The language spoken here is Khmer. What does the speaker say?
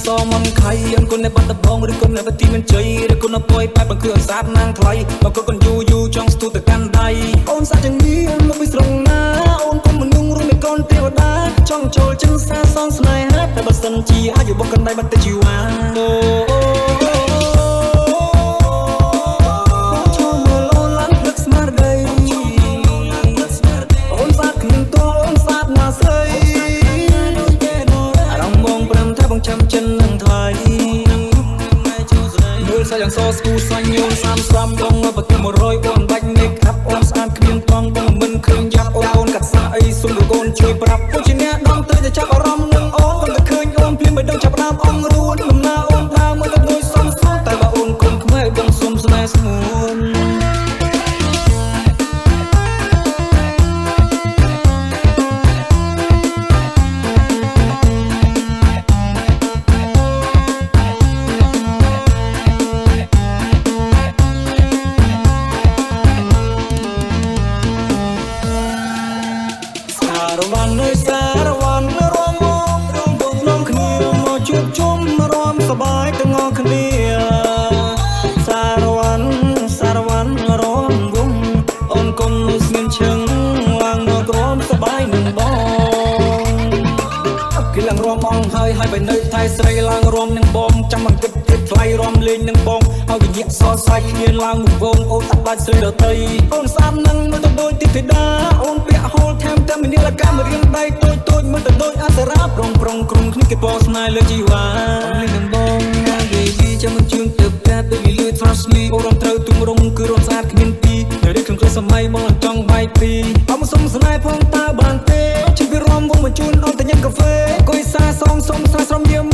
សមិនខៃអង្គនៅបាត់ដំបងឬគុណនៅវទីមិនជ័យឬគុណនៅពយបែបបង្គឺអសាទនាងថ្លៃមកគុណយូយូចង់ស្ទុះទៅកាន់ដៃអូនសាច់យ៉ាងនេះមកពីស្រុងណាអូនគុំមនុស្សរួមមានកូនទេវតាចង់ចូលចិនសាសងស្នេហាតែបើសិនជាអាចបុកកណ្ដៃបាត់ទៅជីវ៉ាចាំចិននឹងថ្លៃមើលសាច់យ៉ាងសស្គូសាញ់ញោមសាមស្រាំដងមកប្រទ100អូនបាច់មេកអាប់អូនស្អាតគ្មានតង់បងមិនឃើញយ៉ាប់អូនកាត់សាអីសុំលោកអូនជួយប្រាប់ពួកជាអ្នកដំទៅតែចាប់អារម្មណ៍នឹងអូនគាត់តែឃើញអូនភ្លាមមិនដឹងចាប់ដើមអងរួនដំណើរអូនដើរមើលទៅដូចសំសួនតែបើអូនគុំខ្មែរដឹងសុំស្នេហ៍ស្ងួនសារវ័ននៅសារវ័នរំមករំពងនំគ្នាមកជួបជុំរំសបាយទាំងអស់គ្នាសារវ័នរំវងអូនគុំស្ងៀមឈឹងឡើងមករំសបាយនឹងបងគេឡើងរំអងហើយបើនៅថៃស្រីឡើងរំនឹងបងចាំមិនគិតទៀតថ្លៃរំលេងនឹងបងហើយវិញ្ញាណសរសាច់គ្នាឡើងវងអូនអត់បាច់ស្រីដតីអូនស្អាតនឹងមើលទៅដូចទីធីតាអូនពាក់ហូលថែមតែមានលកាមរៀងដៃតូចមើលទៅដូចអសរាប្រុងក្រុមគ្នាគេបងស្នេហ៍លើជីវ៉ាអូនលេងនឹងបងណាយីចាំមិនជឿងទៅតែពេលលឺ trust me អូនរំត្រូវទុំរំគឺរំស្អាតគ្មានពីនៅរៀបក្នុងសម័យមកចង់បាយពីអមសុំស្នេហ៍ផងតើបានទេជិះវារំវងមកជូនអូនទៅញ៉ាំកាហ្វេអង្គុយសាសងសុំស្រស់ស្រមយាម